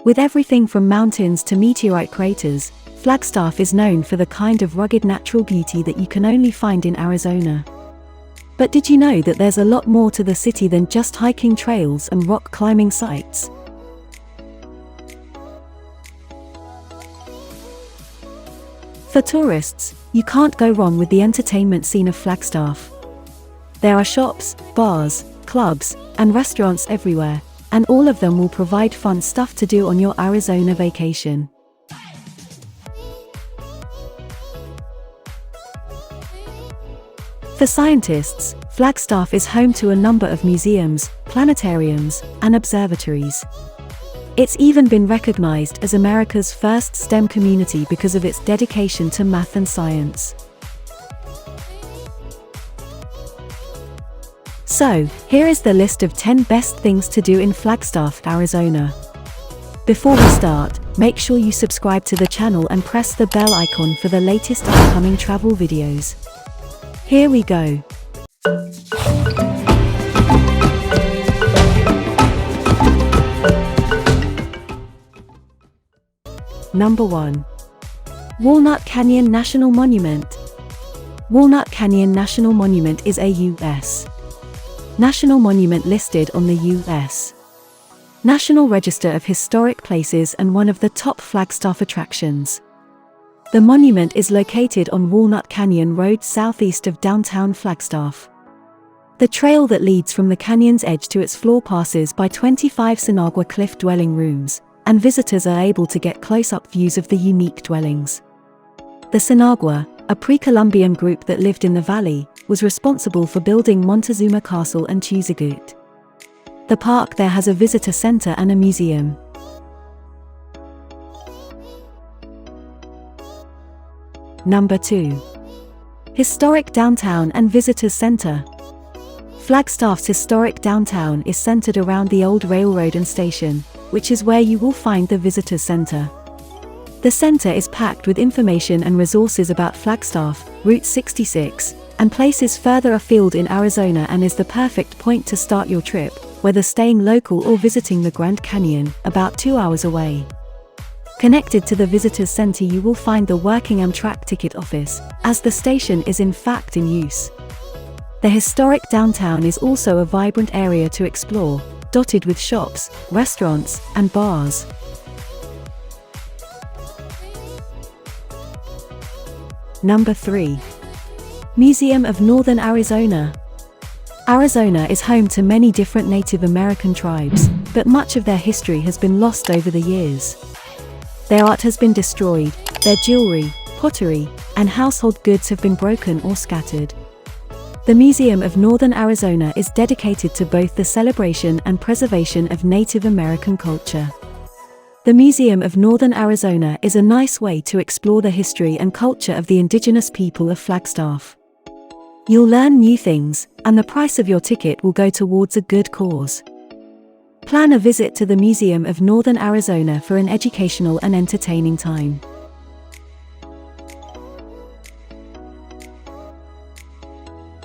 With everything from mountains to meteorite craters, Flagstaff is known for the kind of rugged natural beauty that you can only find in Arizona. But did you know that there's a lot more to the city than just hiking trails and rock climbing sites? For tourists, you can't go wrong with the entertainment scene of Flagstaff. There are shops, bars, clubs, and restaurants everywhere, and all of them will provide fun stuff to do on your Arizona vacation. For scientists, Flagstaff is home to a number of museums, planetariums, and observatories. It's even been recognized as America's first STEM community because of its dedication to math and science. So, here is the list of 10 best things to do in Flagstaff, Arizona. Before we start, make sure you subscribe to the channel and press the bell icon for the latest upcoming travel videos. Here we go. Number 1. Walnut Canyon National Monument. Walnut Canyon National Monument is a U.S. national monument listed on the U.S. National Register of Historic Places and one of the top Flagstaff attractions. The monument is located on Walnut Canyon Road southeast of downtown Flagstaff. The trail that leads from the canyon's edge to its floor passes by 25 Sinagua cliff dwelling rooms, and visitors are able to get close-up views of the unique dwellings. The Sinagua, a pre-Columbian group that lived in the valley, was responsible for building Montezuma Castle and Chuzagut. The park there has a visitor center and a museum. Number 2. Historic Downtown and Visitors Center. Flagstaff's historic downtown is centered around the old railroad and station, which is where you will find the Visitors Center. The center is packed with information and resources about Flagstaff, Route 66, and places further afield in Arizona, and is the perfect point to start your trip, whether staying local or visiting the Grand Canyon, about 2 hours away. Connected to the Visitors Center you will find the working Amtrak ticket office, as the station is in fact in use. The historic downtown is also a vibrant area to explore, dotted with shops, restaurants, and bars. Number 3. Museum of Northern Arizona. Arizona is home to many different Native American tribes, but much of their history has been lost over the years. Their art has been destroyed, their jewelry, pottery, and household goods have been broken or scattered. The Museum of Northern Arizona is dedicated to both the celebration and preservation of Native American culture. The Museum of Northern Arizona is a nice way to explore the history and culture of the indigenous people of Flagstaff. You'll learn new things, and the price of your ticket will go towards a good cause. Plan a visit to the Museum of Northern Arizona for an educational and entertaining time.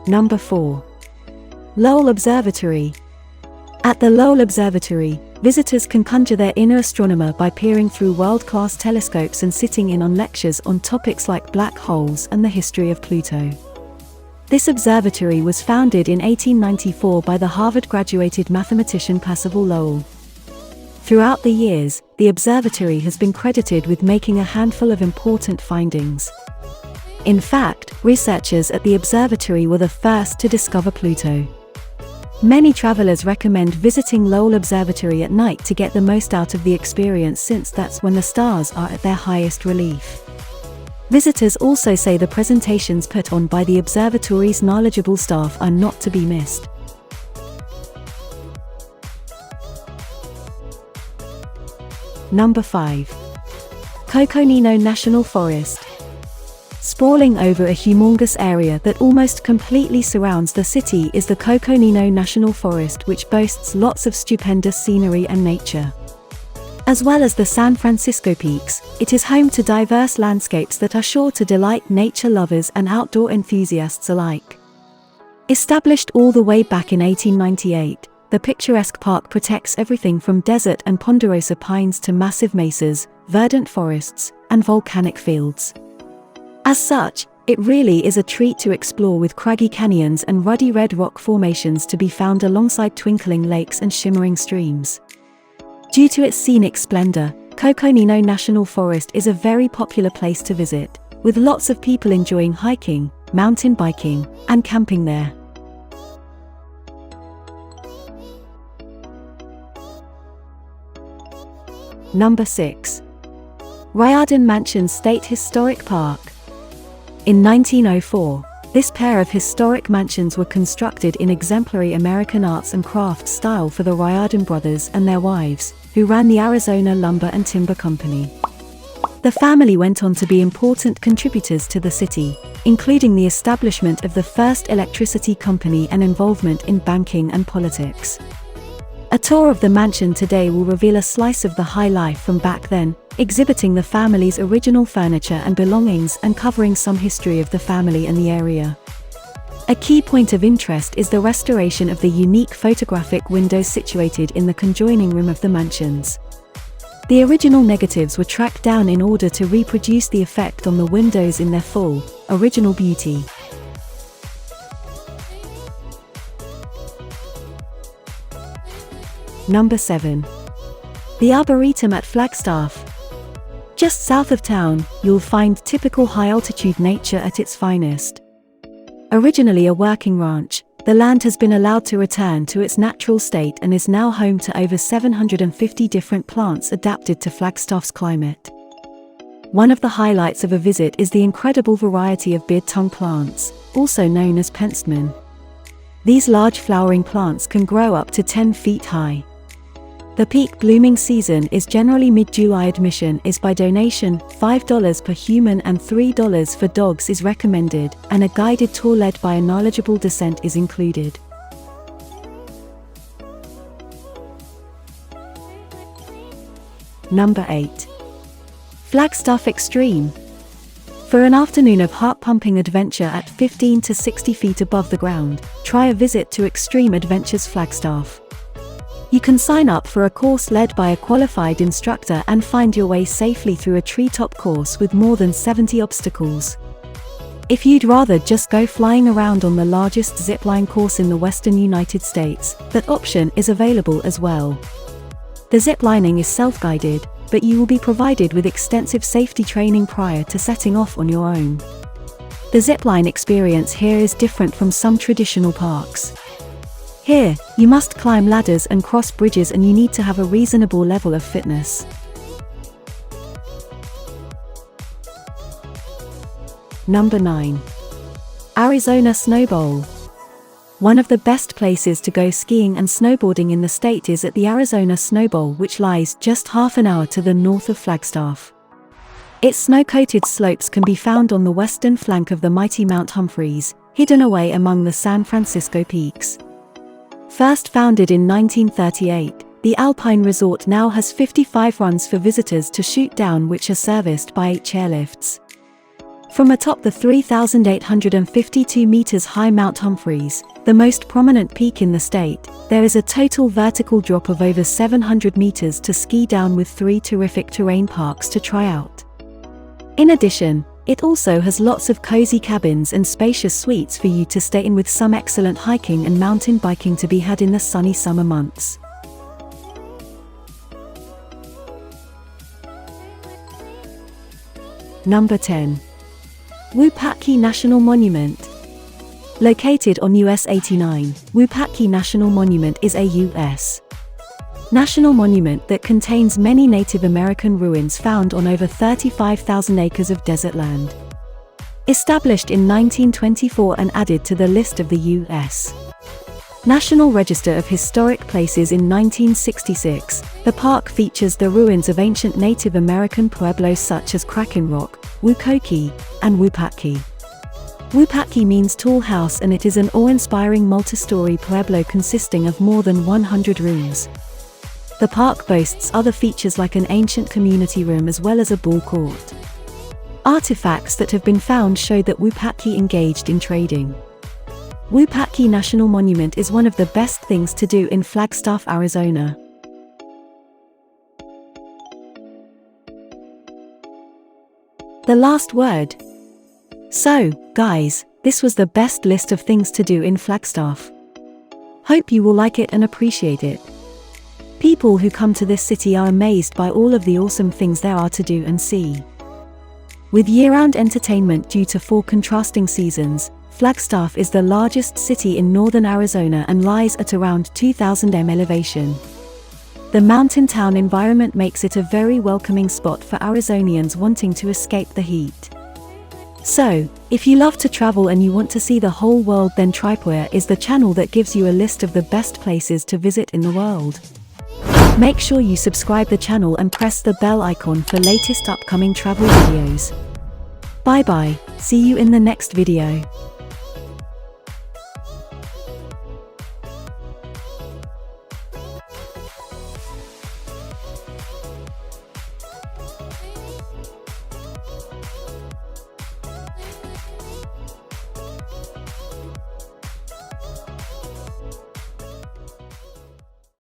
Number 4. Lowell Observatory. At the Lowell Observatory, visitors can conjure their inner astronomer by peering through world-class telescopes and sitting in on lectures on topics like black holes and the history of Pluto. This observatory was founded in 1894 by the Harvard-graduated mathematician Percival Lowell. Throughout the years, the observatory has been credited with making a handful of important findings. In fact, researchers at the observatory were the first to discover Pluto. Many travelers recommend visiting Lowell Observatory at night to get the most out of the experience, since that's when the stars are at their highest relief. Visitors also say the presentations put on by the observatory's knowledgeable staff are not to be missed. Number 5. Coconino National Forest. Sprawling over a humongous area that almost completely surrounds the city is the Coconino National Forest, which boasts lots of stupendous scenery and nature. As well as the San Francisco peaks, it is home to diverse landscapes that are sure to delight nature lovers and outdoor enthusiasts alike. Established all the way back in 1898, the picturesque park protects everything from desert and ponderosa pines to massive mesas, verdant forests, and volcanic fields. As such, it really is a treat to explore, with craggy canyons and ruddy red rock formations to be found alongside twinkling lakes and shimmering streams. Due to its scenic splendor, Coconino National Forest is a very popular place to visit, with lots of people enjoying hiking, mountain biking, and camping there. Number 6. Riordan Mansion State Historic Park. In 1904, this pair of historic mansions were constructed in exemplary American arts and crafts style for the Riordan brothers and their wives, who ran the Arizona Lumber and Timber Company. The family went on to be important contributors to the city, including the establishment of the first electricity company and involvement in banking and politics. A tour of the mansion today will reveal a slice of the high life from back then, exhibiting the family's original furniture and belongings and covering some history of the family and the area. A key point of interest is the restoration of the unique photographic windows situated in the conjoining room of the mansions. The original negatives were tracked down in order to reproduce the effect on the windows in their full, original beauty. Number 7. The Arboretum at Flagstaff. Just south of town, you'll find typical high-altitude nature at its finest. Originally a working ranch, the land has been allowed to return to its natural state and is now home to over 750 different plants adapted to Flagstaff's climate. One of the highlights of a visit is the incredible variety of beard-tongue plants, also known as penstemon. These large flowering plants can grow up to 10 feet high. The peak blooming season is generally mid-July. Admission is by donation, $5 per human and $3 for dogs is recommended, and a guided tour led by a knowledgeable descent is included. Number 8. Flagstaff Extreme. For an afternoon of heart-pumping adventure at 15 to 60 feet above the ground, try a visit to Extreme Adventures Flagstaff. You can sign up for a course led by a qualified instructor and find your way safely through a treetop course with more than 70 obstacles. If you'd rather just go flying around on the largest zipline course in the western United States, that option is available as well. The ziplining is self-guided, but you will be provided with extensive safety training prior to setting off on your own. The zipline experience here is different from some traditional parks. Here, you must climb ladders and cross bridges, and you need to have a reasonable level of fitness. Number 9. Arizona Snowbowl. One of the best places to go skiing and snowboarding in the state is at the Arizona Snowbowl, which lies just half an hour to the north of Flagstaff. Its snow-coated slopes can be found on the western flank of the mighty Mount Humphreys, hidden away among the San Francisco peaks. First founded in 1938, the Alpine Resort now has 55 runs for visitors to shoot down, which are serviced by 8 chairlifts. From atop the 3,852 meters high Mount Humphreys, the most prominent peak in the state, there is a total vertical drop of over 700 meters to ski down, with 3 terrific terrain parks to try out. In addition, it also has lots of cozy cabins and spacious suites for you to stay in, with some excellent hiking and mountain biking to be had in the sunny summer months. Number 10. Wupatki National Monument. Located on US 89, Wupatki National Monument is a U.S. national monument that contains many Native American ruins found on over 35,000 acres of desert land. Established in 1924 and added to the list of the U.S. National Register of Historic Places in 1966, the park features the ruins of ancient Native American pueblos such as Kraken Rock, Wupatki, and Wupatki. Wupatki means tall house, and it is an awe-inspiring multi-story pueblo consisting of more than 100 rooms. The park boasts other features like an ancient community room as well as a ball court. Artifacts that have been found show that Wupatki engaged in trading. Wupatki National Monument is one of the best things to do in Flagstaff, Arizona. The last word. So, guys, this was the best list of things to do in Flagstaff. Hope you will like it and appreciate it. People who come to this city are amazed by all of the awesome things there are to do and see. With year-round entertainment due to 4 contrasting seasons, Flagstaff is the largest city in northern Arizona and lies at around 2,000 m elevation. The mountain town environment makes it a very welcoming spot for Arizonians wanting to escape the heat. So, if you love to travel and you want to see the whole world, then Tripoyer is the channel that gives you a list of the best places to visit in the world. Make sure you subscribe the channel and press the bell icon for latest upcoming travel videos. Bye bye, see you in the next video.